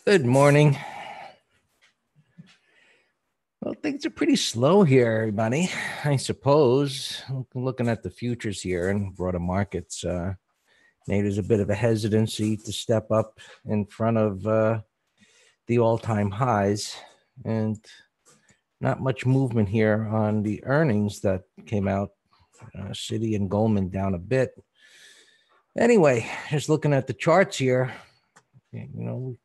Good morning. Well, things are pretty slow here, everybody. I suppose looking at the futures here and broader markets, maybe there's a bit of a hesitancy to step up in front of the all-time highs, and not much movement here on the earnings that came out. Citi and Goldman down a bit. Anyway, just looking at the charts here, we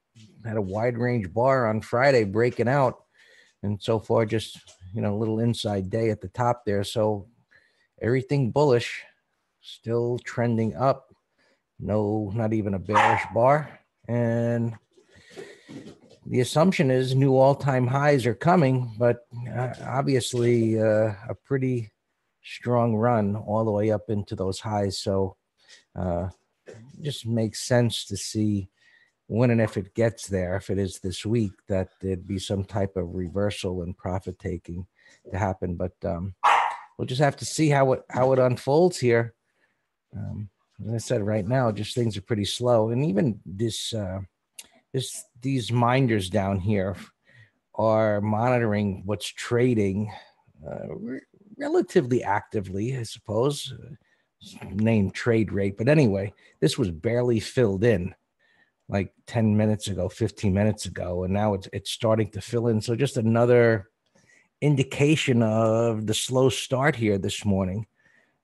had a wide range bar on Friday breaking out. And so far, just, a little inside day at the top there. So everything bullish, still trending up. No, not even a bearish bar. And the assumption is new all-time highs are coming, but obviously a pretty strong run all the way up into those highs. So just makes sense to see when and if it gets there, if it is this week, that there'd be some type of reversal and profit taking to happen. But we'll just have to see how it unfolds here. As I said, right now, just things are pretty slow, and even these minders down here are monitoring what's trading relatively actively, I suppose. Name trade rate, but anyway, this was barely filled in like 10 minutes ago, 15 minutes ago, and now it's starting to fill in. So just another indication of the slow start here this morning.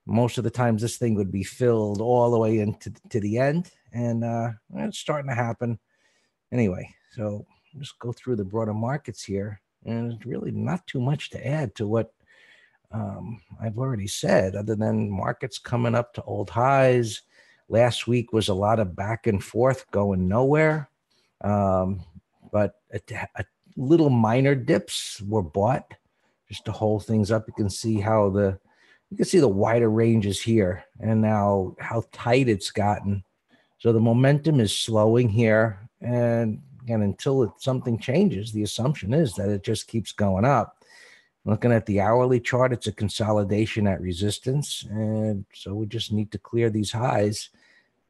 Most of the times this thing would be filled all the way into the end, and it's starting to happen. Anyway, so just go through the broader markets here, and it's really not too much to add to what I've already said, other than markets coming up to old highs. Last week was a lot of back and forth going nowhere, but a little minor dips were bought just to hold things up. You can see the wider ranges here, and now how tight it's gotten. So the momentum is slowing here, and again, until something changes, the assumption is that it just keeps going up. Looking at the hourly chart, it's a consolidation at resistance, and so we just need to clear these highs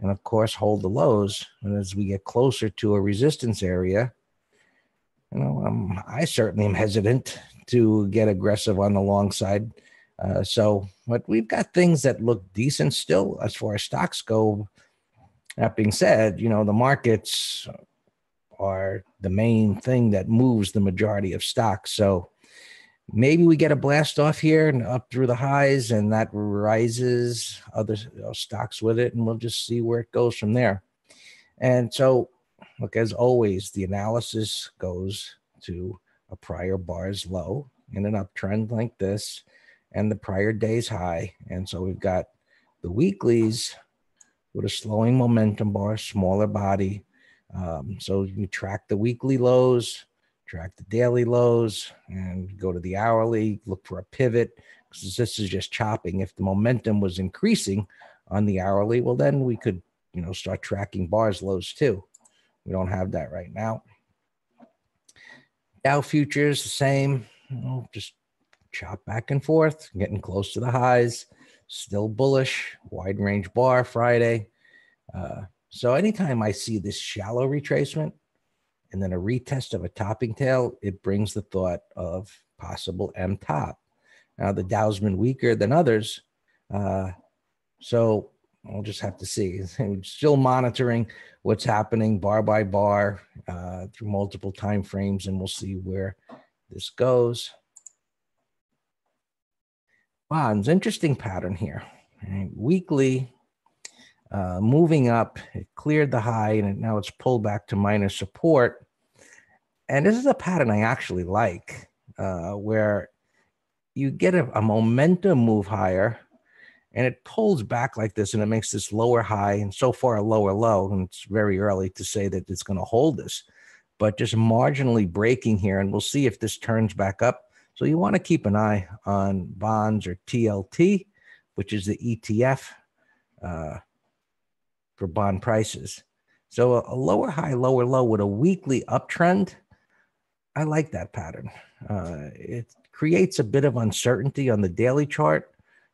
and, of course, hold the lows. And as we get closer to a resistance area, I certainly am hesitant to get aggressive on the long side. But we've got things that look decent still as far as stocks go. That being said, the markets are the main thing that moves the majority of stocks. So maybe we get a blast off here and up through the highs, and that rises other stocks with it, and we'll just see where it goes from there. And so, look, as always, the analysis goes to a prior bar's low in an uptrend like this and the prior day's high. And so we've got the weeklies with a slowing momentum bar, smaller body. So you track the weekly lows, track the daily lows, and go to the hourly, look for a pivot, because this is just chopping. If the momentum was increasing on the hourly, well, then we could, start tracking bars lows too. We don't have that right now. Dow futures, the same, just chop back and forth, getting close to the highs, still bullish, wide range bar Friday. So anytime I see this shallow retracement and then a retest of a topping tail, it brings the thought of possible M top. Now, the Dow's been weaker than others, so we'll just have to see. I'm still monitoring what's happening bar by bar through multiple time frames, and we'll see where this goes. Bonds, interesting pattern here. Right? Weekly, moving up, it cleared the high, and now it's pulled back to minor support. And this is a pattern I actually like, where you get a momentum move higher, and it pulls back like this, and it makes this lower high, and so far a lower low, and it's very early to say that it's going to hold this, but just marginally breaking here, and we'll see if this turns back up. So you want to keep an eye on bonds or TLT, which is the ETF for bond prices. So a lower high, lower low with a weekly uptrend, I like that pattern. It creates a bit of uncertainty on the daily chart,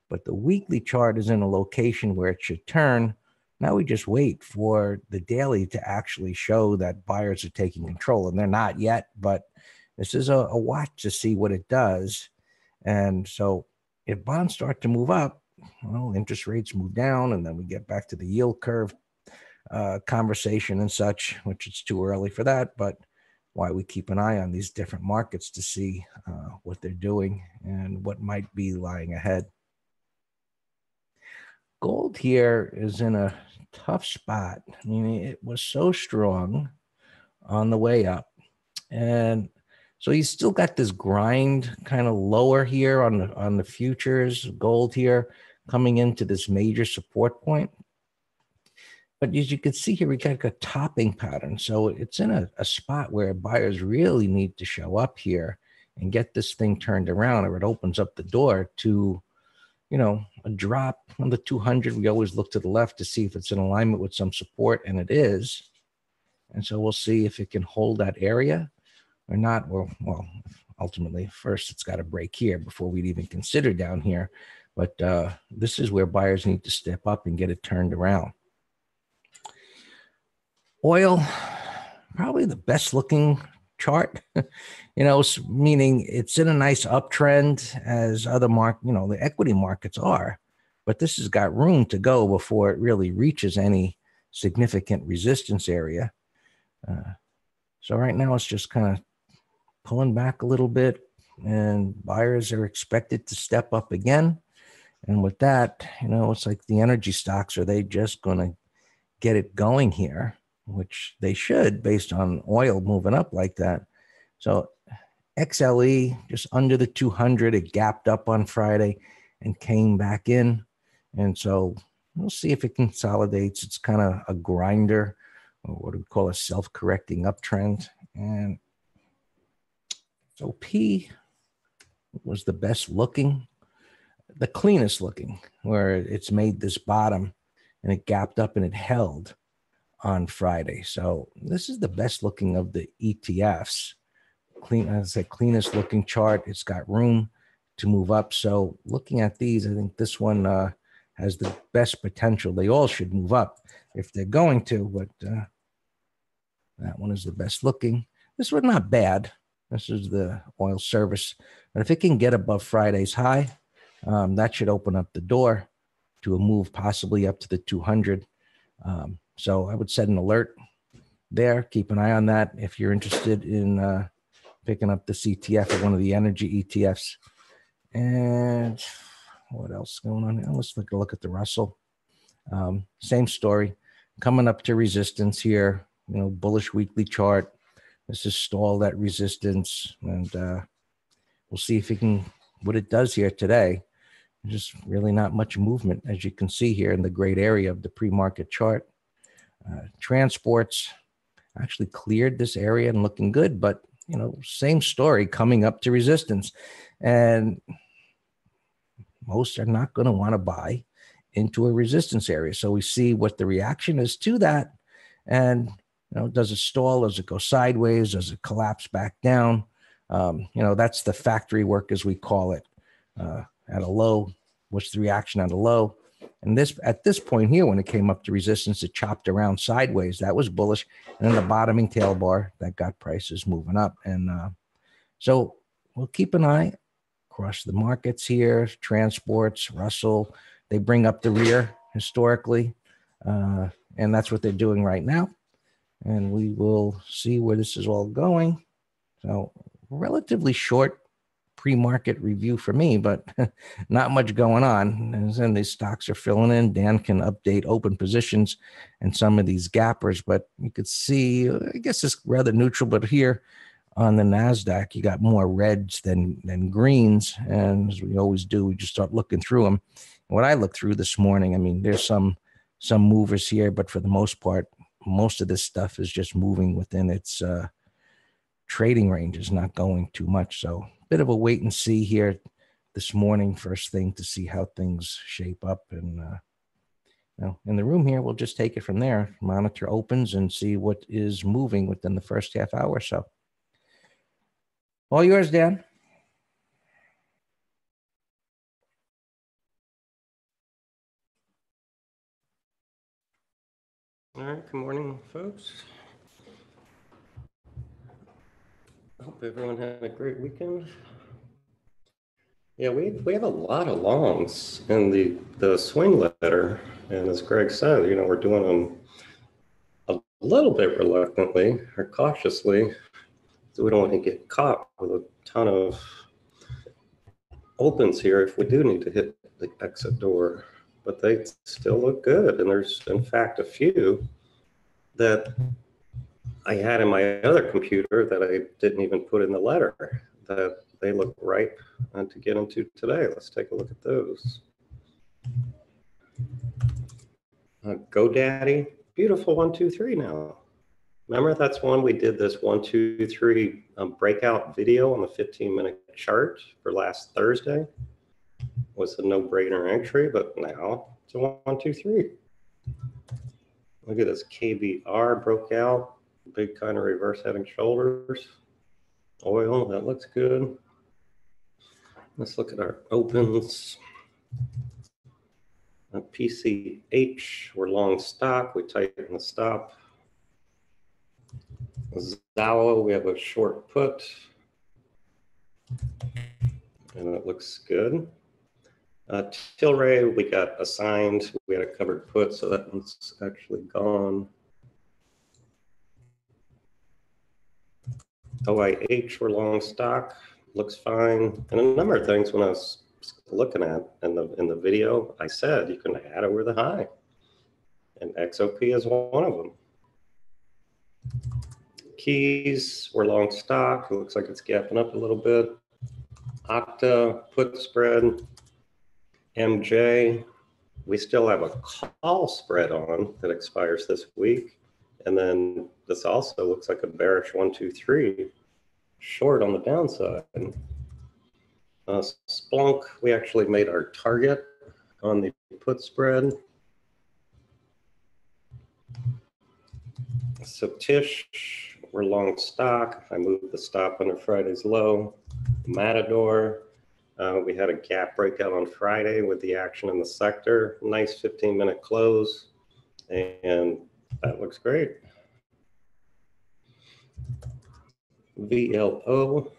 but the weekly chart is in a location where it should turn. Now we just wait for the daily to actually show that buyers are taking control, and they're not yet, but this is a watch to see what it does. And so if bonds start to move up, well, interest rates move down, and then we get back to the yield curve conversation and such, which it's too early for that, but why we keep an eye on these different markets to see what they're doing and what might be lying ahead. Gold here is in a tough spot. I mean, it was so strong on the way up. And so you still got this grind kind of lower here on the futures, gold here coming into this major support point. But as you can see here, we got a topping pattern. So it's in a spot where buyers really need to show up here and get this thing turned around, or it opens up the door to, a drop on the 200. We always look to the left to see if it's in alignment with some support, and it is. And so we'll see if it can hold that area or not. Well, ultimately, first it's got to break here before we'd even consider down here. But this is where buyers need to step up and get it turned around. Oil, probably the best looking chart, meaning it's in a nice uptrend as other the equity markets are, but this has got room to go before it really reaches any significant resistance area. So right now it's just kind of pulling back a little bit, and buyers are expected to step up again. And with that, it's like the energy stocks, are they just going to get it going here, which they should based on oil moving up like that. So XLE just under the 200, it gapped up on Friday and came back in. And so we'll see if it consolidates. It's kind of a grinder, or what we call a self-correcting uptrend. And so P was the best looking, the cleanest looking, where it's made this bottom and it gapped up and it held on Friday. So this is the best looking of the ETFs. As I say, cleanest looking chart. It's got room to move up. So looking at these, I think this one has the best potential. They all should move up if they're going to, but that one is the best looking. This one not bad. This is the oil service. But if it can get above Friday's high, that should open up the door to a move possibly up to the 200. So I would set an alert there. Keep an eye on that if you're interested in picking up the CTF or one of the energy ETFs. And what else is going on here? Let's take a look at the Russell. Same story. Coming up to resistance here, bullish weekly chart. This is stalled at resistance. And we'll see if it can, what it does here today. Just really not much movement, as you can see here in the great area of the pre-market chart. Transports actually cleared this area and looking good, but same story, coming up to resistance, and most are not going to want to buy into a resistance area. So we see what the reaction is to that, and does it stall? Does it go sideways? Does it collapse back down? That's the factory work, as we call it. At a low, what's the reaction at a low? And at this point here, when it came up to resistance, it chopped around sideways. That was bullish. And then the bottoming tail bar that got prices moving up. And so we'll keep an eye across the markets here. Transports, Russell, they bring up the rear historically. And that's what they're doing right now. And we will see where this is all going. So relatively short pre-market review for me, but not much going on. And then these stocks are filling in. Dan can update open positions and some of these gappers, but you could see, I guess it's rather neutral, but here on the NASDAQ, you got more reds than greens. And as we always do, we just start looking through them. And what I looked through this morning, I mean, there's some movers here, but for the most part, most of this stuff is just moving within its trading range, is not going too much. So bit of a wait and see here this morning, first thing, to see how things shape up. And in the room here, we'll just take it from there, monitor opens and see what is moving within the first half hour or so. All yours, Dan. All right, good morning, folks. I hope everyone had a great weekend. Yeah, we have a lot of longs in the swing letter, and as Greg said, we're doing them a little bit reluctantly or cautiously, so we don't want to get caught with a ton of opens here if we do need to hit the exit door. But they still look good, and there's in fact a few that I had in my other computer that I didn't even put in the letter that they look ripe to get into today. Let's take a look at those. GoDaddy, beautiful 1, 2, 3 now. Remember, that's one we did this 1, 2, 3 breakout video on the 15-minute chart for last Thursday. Was a no-brainer entry, but now it's a 1, 2, 3. Look at this KBR broke out, big kind of reverse head and shoulders. Oil, that looks good. Let's look at our opens. PCH, we're long stock, we tighten the stop. Zawa, we have a short put. And it looks good. Tilray, we got assigned. We had a covered put, so that one's actually gone. OIH, we're long stock, looks fine. And a number of things when I was looking at in the video, I said you can add over the high. And XOP is one of them. Keys, we're long stock. It looks like it's gapping up a little bit. Okta, put spread. MJ, we still have a call spread on that expires this week. And then this also looks like a bearish 1, 2, 3 short on the downside. Splunk, we actually made our target on the put spread. So Tish, we're long stock. I moved the stop under Friday's low. Matador, we had a gap breakout on Friday with the action in the sector. Nice 15-minute close, and that looks great. VLO,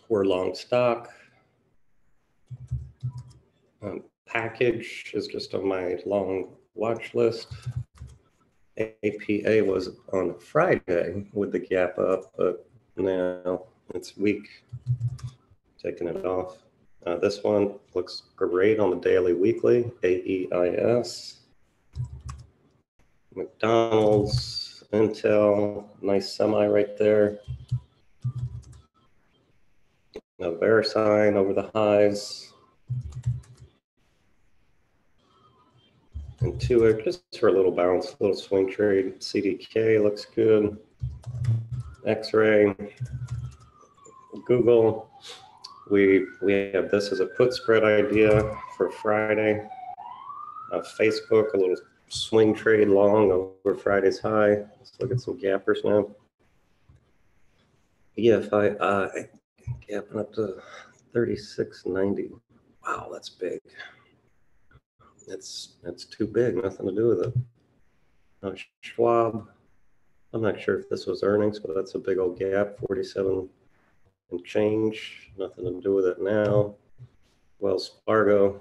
we're long stock. Package is just on my long watch list. APA was on Friday with the gap up, but now it's weak, taking it off. This one looks great on the daily weekly, AEIS. McDonald's, Intel, nice semi right there. Now VeriSign over the highs. Intuit, just for a little bounce, a little swing trade. CDK looks good. X-Ray, Google. We have this as a put spread idea for Friday. Facebook, a little swing trade long over Friday's high. Let's look at some gappers now. EFI gapping up to 36.90. Wow, that's big. It's too big, nothing to do with it. Schwab, I'm not sure if this was earnings, but that's a big old gap, 47 and change, nothing to do with it now. Wells Fargo,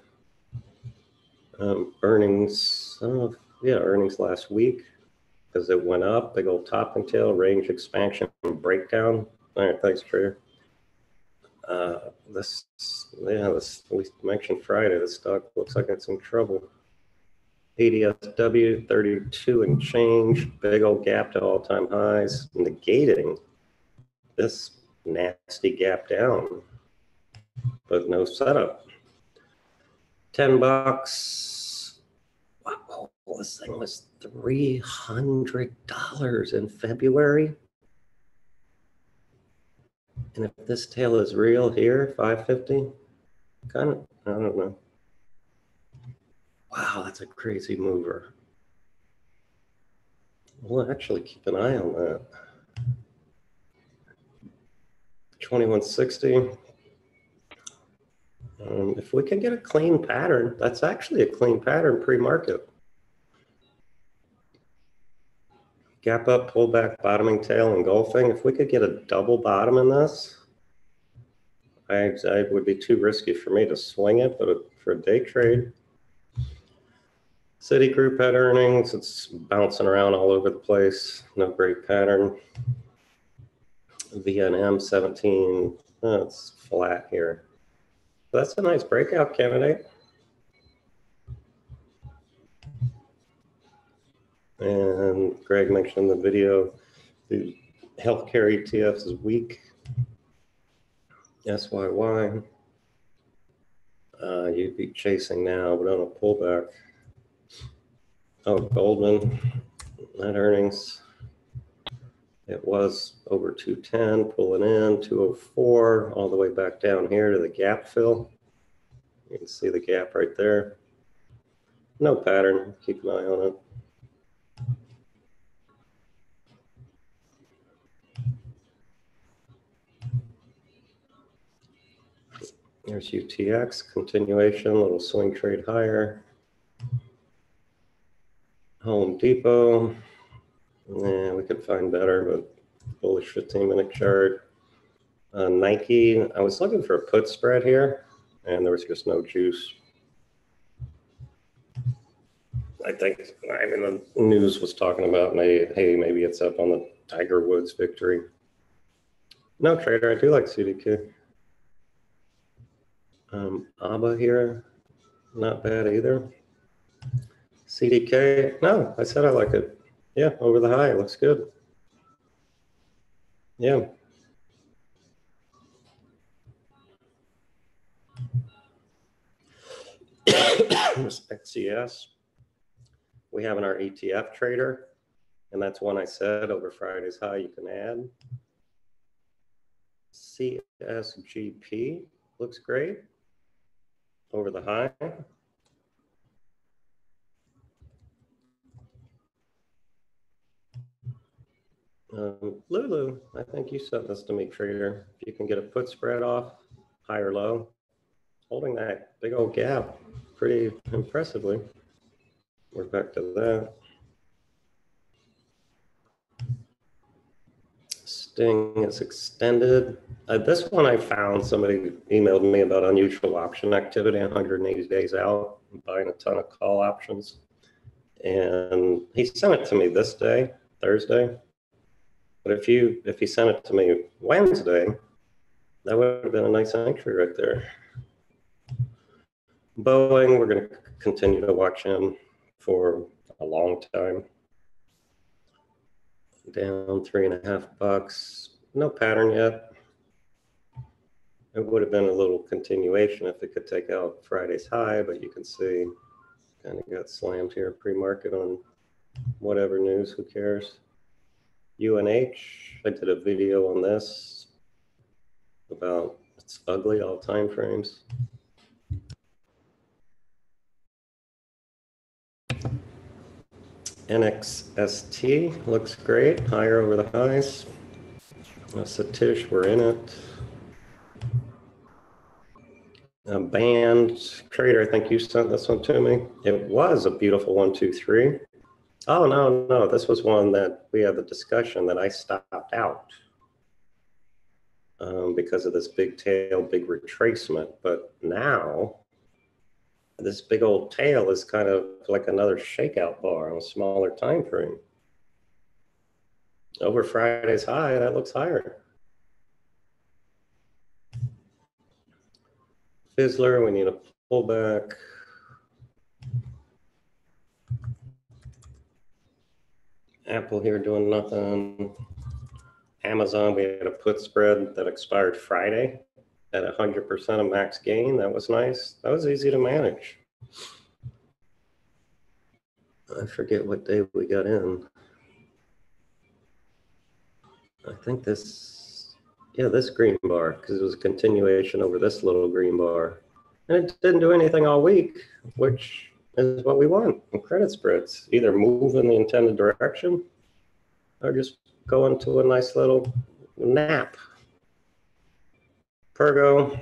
earnings, I don't know if, yeah, earnings last week, because it went up, big old top and tail, range expansion and breakdown. All right, thanks, Trader. This, we mentioned Friday, this stock looks like it's in trouble. ADSW, 32 and change, big old gap to all-time highs, negating this nasty gap down, but no setup. $10. Wow, this thing was $300 in February. And if this tail is real here, 550, kind of, I don't know. Wow, that's a crazy mover. We'll actually keep an eye on that. 2160. If we can get a clean pattern, that's actually a clean pattern pre-market. Gap up, pullback, bottoming tail, engulfing. If we could get a double bottom in this, I would be too risky for me to swing it, but for a day trade. Citigroup had earnings. It's bouncing around all over the place. No great pattern. VNM 17, it's flat here. But that's a nice breakout candidate. And Greg mentioned in the video, the healthcare ETFs is weak. SYY. You'd be chasing now, but on a pullback. Oh, Goldman, net earnings. It was over 210, pulling in 204, all the way back down here to the gap fill. You can see the gap right there. No pattern, keep an eye on it. There's UTX, continuation, little swing trade higher. Home Depot, yeah, we could find better, but bullish 15-minute chart. Nike, I was looking for a put spread here, and there was just no juice. I mean, the news was talking about, hey, maybe it's up on the Tiger Woods victory. No trader, I do like CDK. ABBA here, not bad either. CDK, no, I said I like it. Yeah, over the high, looks good. Yeah. XCS, we have in our ETF trader, and that's one I said over Friday's high you can add. CSGP looks great over the high. Lulu, I think you sent this to me, trader. If you can get a put spread off, high or low, holding that big old gap pretty impressively. We're back to that. Sting is extended. This one I found, somebody emailed me about unusual option activity 180 days out, buying a ton of call options. And he sent it to me this day, Thursday. But if he sent it to me Wednesday, that would have been a nice entry right there. Boeing, we're going to continue to watch him for a long time. Down $3.50. No pattern yet. It would have been a little continuation if it could take out Friday's high, but you can see kind of got slammed here pre-market on whatever news, who cares. UNH, I did a video on this about it's ugly all time frames. NXST looks great, higher over the highs. Satish, we're in it. Band trader, I think you sent this one to me. It was a beautiful 1, 2, 3. Oh, no, this was one that we had the discussion that I stopped out because of this big tail, big retracement. But now this big old tail is kind of like another shakeout bar on a smaller time frame. Over Friday's high, that looks higher. Fizzler, we need a pullback. Apple here doing nothing. Amazon, we had a put spread that expired Friday at 100% of max gain. That was nice. That was easy to manage. I forget what day we got in. I think this, yeah, this green bar, because it was a continuation over this little green bar. And it didn't do anything all week, which is what we want in credit spreads. Either move in the intended direction or just go into a nice little nap. Pergo,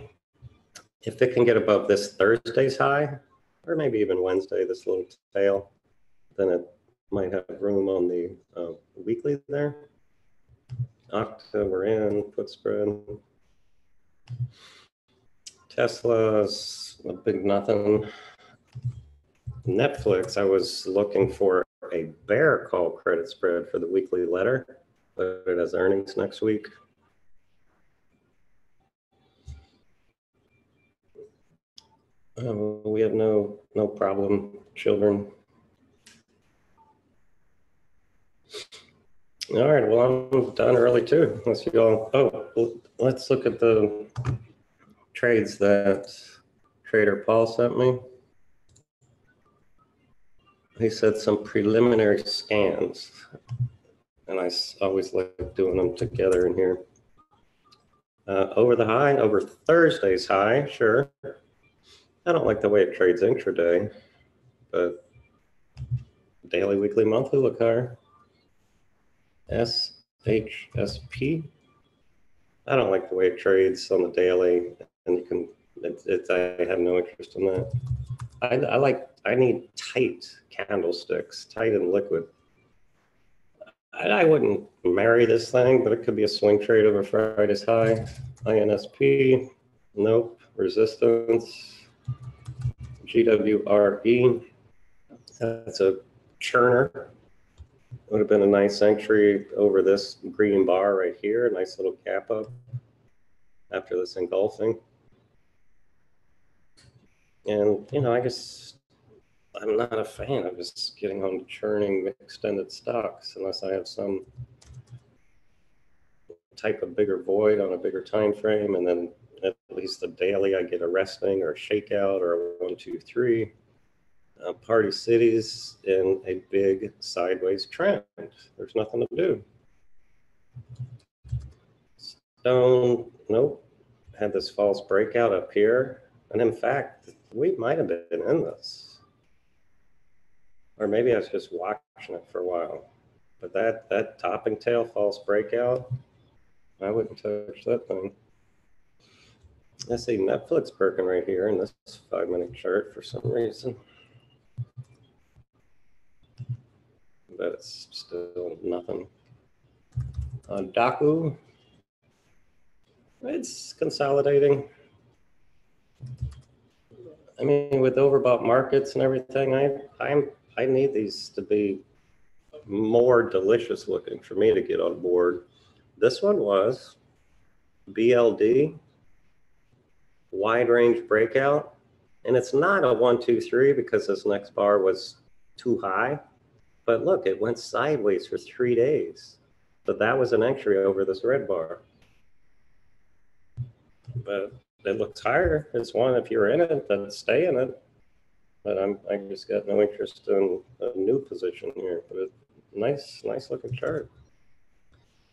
if it can get above this Thursday's high, or maybe even Wednesday, this little tail, then might have room on the weekly there. Octa, we're in, put spread. Tesla's a big nothing. Netflix, I was looking for a bear call credit spread for the weekly letter, but it has earnings next week. We have no problem, children. All right, well, I'm done early too. Unless you all, let's look at the trades that Trader Paul sent me. He said some preliminary scans, and I always like doing them together in here. Over the high, over Thursday's high, sure. I don't like the way it trades intraday, but daily, weekly, monthly look higher. SHSP. I don't like the way it trades on the daily, and you can. I have no interest in that. I need tight candlesticks, tight and liquid. I wouldn't marry this thing, but it could be a swing trade over Friday's high. INSP, nope. Resistance, GWRE. That's a churner. Would have been a nice entry over this green bar right here. A nice little gap up after this engulfing. And, you know, I'm not a fan of just getting on churning extended stocks unless I have some type of bigger void on a bigger time frame, and then at least the daily I get a resting or a shakeout or a 1, 2, 3. Party cities in a big sideways trend. There's nothing to do. Stone, nope. Had this false breakout up here. And in fact, we might have been in this. Or maybe I was just watching it for a while. But that topping tail false breakout, I wouldn't touch that thing. I see Netflix perking right here in this 5-minute chart for some reason. But it's still nothing. Daku, it's consolidating. I mean, with overbought markets and everything, I need these to be more delicious looking for me to get on board. This one was BLD, wide range breakout, and it's not a 1, 2, 3 because this next bar was too high. But look, it went sideways for 3 days. But that was an entry over this red bar. But it looks higher. It's one, if you're in it, then stay in it. But I just got no interest in a new position here. But nice looking chart.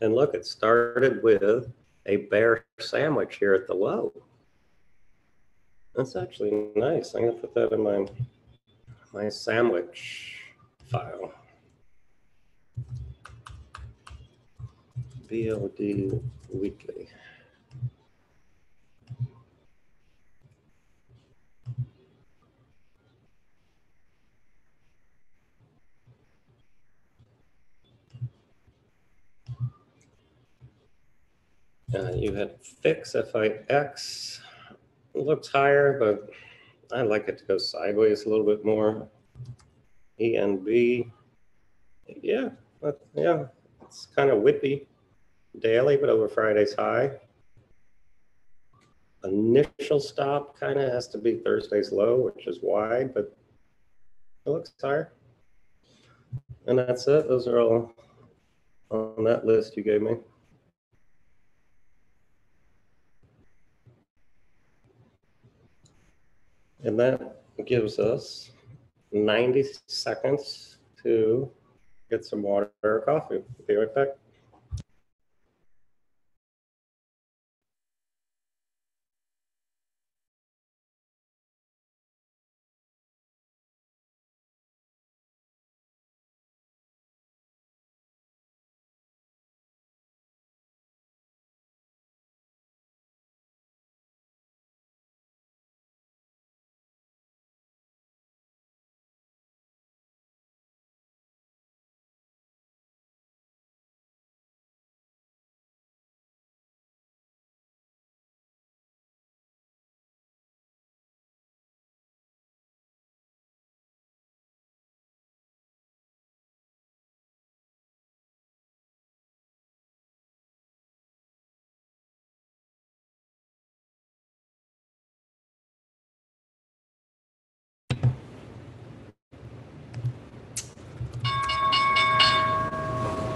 And look, it started with a bear sandwich here at the low. That's actually nice. I'm gonna put that in my sandwich file. BLD weekly. You had fix FIX. It looks higher, but I like it to go sideways a little bit more. ENB. Yeah, it's kind of whippy daily, but over Friday's high. Initial stop kind of has to be Thursday's low, which is wide, but it looks higher. And that's it. Those are all on that list you gave me. And that gives us 90 seconds to get some water or coffee. Be right back.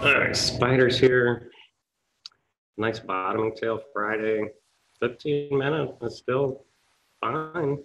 All right, spiders here. Nice bottoming tail Friday. 15 minutes is still fine.